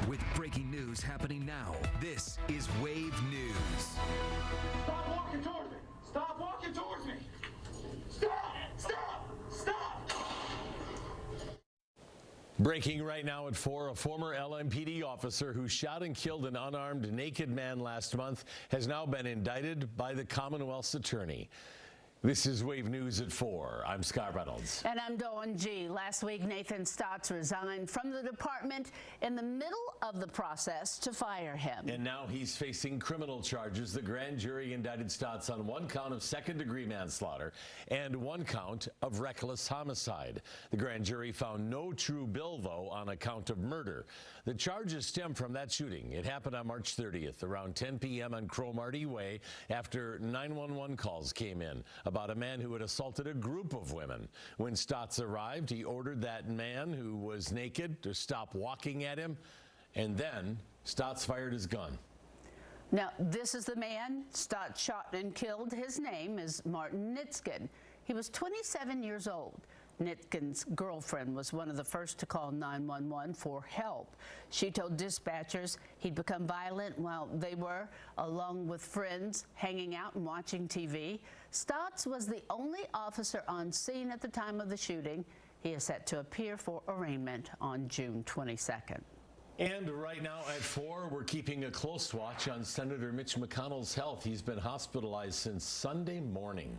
With breaking news happening now, this is Wave News. Stop walking towards me! Stop walking towards me! Stop! Stop! Stop! Breaking right now at 4, a former LMPD officer who shot and killed an unarmed naked man last month has now been indicted by the Commonwealth's attorney. This is Wave News at 4. I'm Scott Reynolds. And I'm Dawn G. Last week, Nathan Stotts resigned from the department in the middle of the process to fire him. And now he's facing criminal charges. The grand jury indicted Stotts on 1 count of second-degree manslaughter and 1 count of reckless homicide. The grand jury found no true bill, though, on a count of murder. The charges stem from that shooting. It happened on March 30th, around 10 p.m. on Cromarty Way, after 911 calls came in about a man who had assaulted a group of women. When Stotts arrived, he ordered that man who was naked to stop walking at him, and then Stotts fired his gun. Now, this is the man Stotts shot and killed. His name is Martin Nitskin. He was 27 years old. Nitskin's girlfriend was one of the first to call 911 for help. She told dispatchers he'd become violent while they were, along with friends, hanging out and watching TV. Stotts was the only officer on scene at the time of the shooting. He is set to appear for arraignment on June 22nd. And right now at 4, we're keeping a close watch on Senator Mitch McConnell's health. He's been hospitalized since Sunday morning.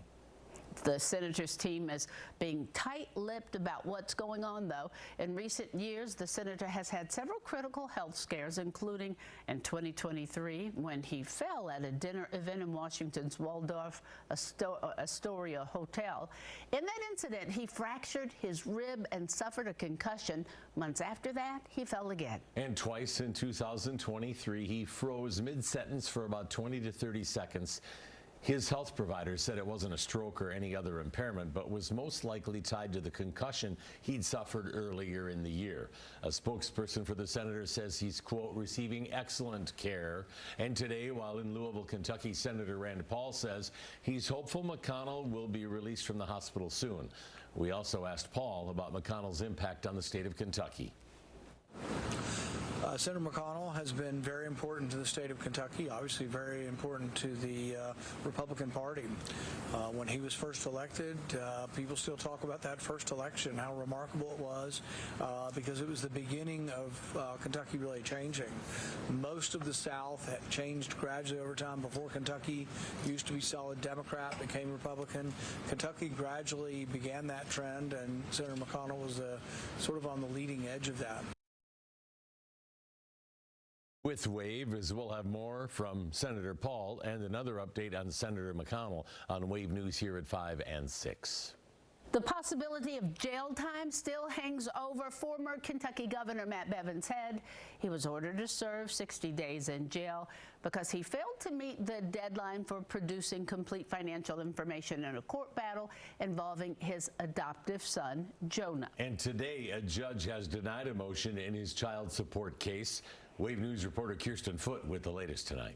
The senator's team is being tight-lipped about what's going on, though. In recent years, the senator has had several critical health scares, including in 2023 when he fell at a dinner event in Washington's Waldorf Astoria Hotel. In that incident, he fractured his rib and suffered a concussion. Months after that, he fell again. And twice in 2023, he froze mid-sentence for about 20 to 30 seconds. His health provider said it wasn't a stroke or any other impairment, but was most likely tied to the concussion he'd suffered earlier in the year. A spokesperson for the senator says he's, quote, receiving excellent care. And today, while in Louisville, Kentucky, Senator Rand Paul says he's hopeful McConnell will be released from the hospital soon. We also asked Paul about McConnell's impact on the state of Kentucky. Senator McConnell has been very important to the state of Kentucky, obviously very important to the Republican Party. When he was first elected, people still talk about that first election, how remarkable it was, because it was the beginning of Kentucky really changing. Most of the South had changed gradually over time. Before, Kentucky used to be solid Democrat, became Republican. Kentucky gradually began that trend, and Senator McConnell was sort of on the leading edge of that. With Wave, as we'll have more from Senator Paul and another update on Senator McConnell on Wave News here at 5 and 6. The possibility of jail time still hangs over former Kentucky Governor Matt Bevin's head. He was ordered to serve 60 days in jail because he failed to meet the deadline for producing complete financial information in a court battle involving his adoptive son, Jonah. And today, a judge has denied a motion in his child support case. Wave News reporter Kirsten Foote with the latest tonight.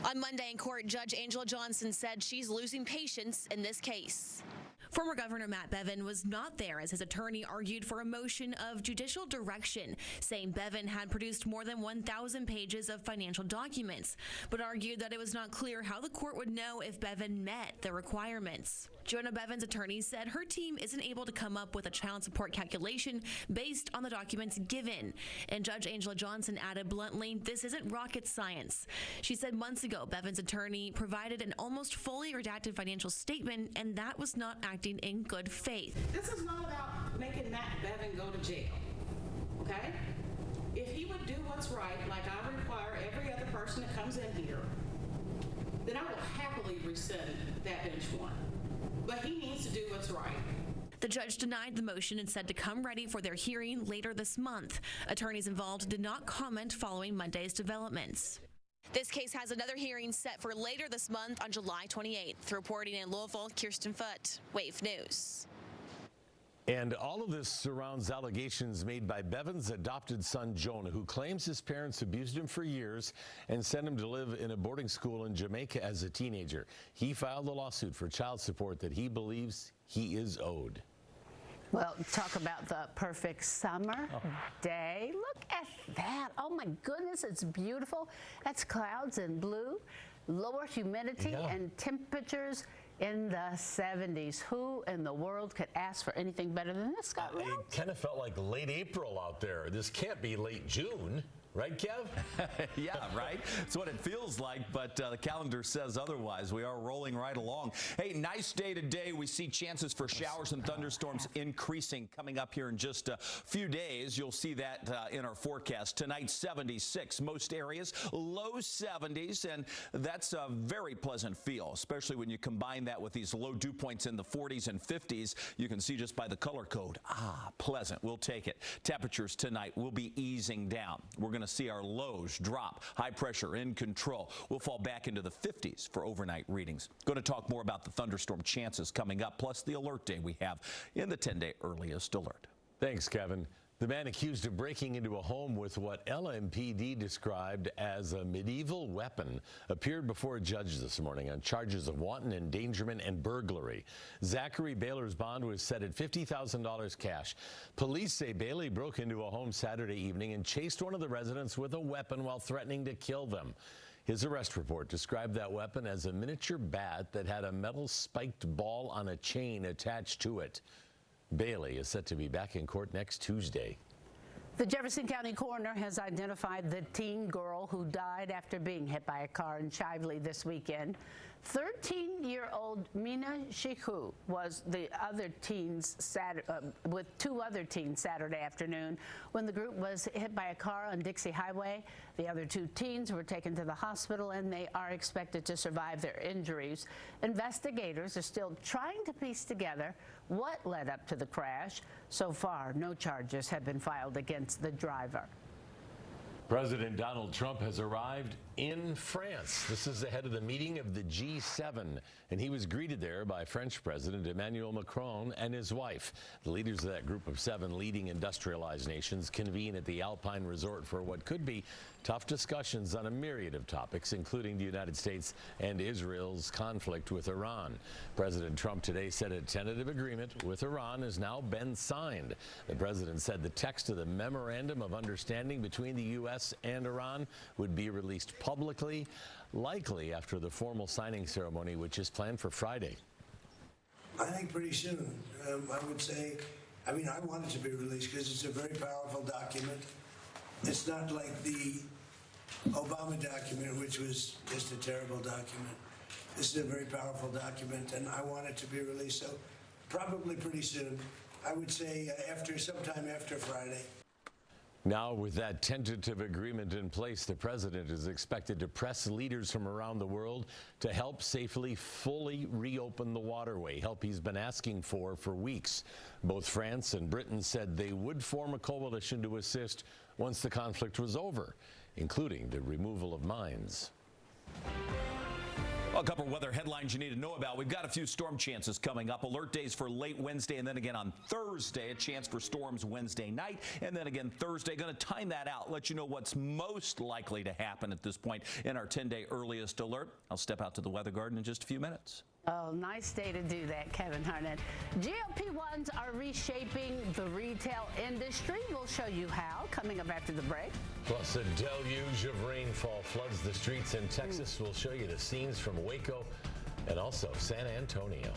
On Monday in court, Judge Angela Johnson said she's losing patience in this case. Former Governor Matt Bevin was not there as his attorney argued for a motion of judicial direction, saying Bevin had produced more than 1,000 pages of financial documents, but argued that it was not clear how the court would know if Bevin met the requirements. Jonah Bevin's attorney said her team isn't able to come up with a child support calculation based on the documents given. And Judge Angela Johnson added bluntly, this isn't rocket science. She said months ago, Bevin's attorney provided an almost fully redacted financial statement, and that was not acting in good faith. This is not about making Matt Bevin go to jail, okay? If he would do what's right, like I require every other person that comes in here, then I will happily rescind that bench warrant. But he needs to do what's right. The judge denied the motion and said to come ready for their hearing later this month. Attorneys involved did not comment following Monday's developments. This case has another hearing set for later this month on July 28th. Reporting in Louisville, Kirsten Foote, Wave News. And all of this surrounds allegations made by Bevin's adopted son, Jonah, who claims his parents abused him for years and sent him to live in a boarding school in Jamaica as a teenager. He filed a lawsuit for child support that he believes he is owed. Well, talk about the perfect summer day. Look at that. Oh, my goodness, it's beautiful. That's clouds in blue, lower humidity, and temperatures in the 70s. Who in the world could ask for anything better than this, Scott? It kind of felt like late April out there. This can't be late June. Right, Kev? Yeah, right? That's what it feels like, but the calendar says otherwise. We are rolling right along. Hey, nice day today. We see chances for showers and thunderstorms increasing coming up here in just a few days. You'll see that in our forecast. Tonight, 76, most areas, low 70s, and that's a very pleasant feel, especially when you combine that with these low dew points in the 40s and 50s. You can see just by the color code. Pleasant. We'll take it. Temperatures tonight will be easing down. We're going to see our lows drop. High pressure in control. We'll fall back into the 50s for overnight readings. Going to talk more about the thunderstorm chances coming up, plus the alert day we have in the 10-day earliest alert. Thanks, Kevin. The man accused of breaking into a home with what LMPD described as a medieval weapon appeared before a judge this morning on charges of wanton endangerment and burglary. Zachary Baylor's bond was set at $50,000 cash. Police say Bailey broke into a home Saturday evening and chased one of the residents with a weapon while threatening to kill them. His arrest report described that weapon as a miniature bat that had a metal spiked ball on a chain attached to it. Bailey is set to be back in court next Tuesday. The Jefferson County coroner has identified the teen girl who died after being hit by a car in Shively this weekend. 13-year-old Mina Shiku was the other teens with two other teens Saturday afternoon when the group was hit by a car on Dixie Highway. The other two teens were taken to the hospital and they are expected to survive their injuries. Investigators are still trying to piece together what led up to the crash. So far, no charges have been filed against the driver. President Donald Trump has arrived in France. This is ahead of the meeting of the G7, and he was greeted there by French President Emmanuel Macron and his wife. The leaders of that group of 7 leading industrialized nations convene at the Alpine Resort for what could be tough discussions on a myriad of topics, including the United States and Israel's conflict with Iran. President Trump today said a tentative agreement with Iran has now been signed. The president said the text of the Memorandum of Understanding between the U.S. and Iran would be released publicly, likely after the formal signing ceremony, which is planned for Friday. I think pretty soon. I would say, I want it to be released because it's a very powerful document. It's not like the Obama document, which was just a terrible document. This is a very powerful document, and I want it to be released. So probably pretty soon. I would say sometime after Friday. Now, with that tentative agreement in place, the president is expected to press leaders from around the world to help safely, fully reopen the waterway, help he's been asking for weeks. Both France and Britain said they would form a coalition to assist once the conflict was over, including the removal of mines. Well, a couple of weather headlines you need to know about. We've got a few storm chances coming up. Alert days for late Wednesday, and then again on Thursday, a chance for storms Wednesday night, and then again Thursday. Going to time that out, let you know what's most likely to happen at this point in our 10-day earliest alert. I'll step out to the weather garden in just a few minutes. Oh, nice day to do that, Kevin Harnett. GLP-1s are reshaping the retail industry. We'll show you how, coming up after the break. Plus, a deluge of rainfall floods the streets in Texas. We'll show you the scenes from Waco and also San Antonio.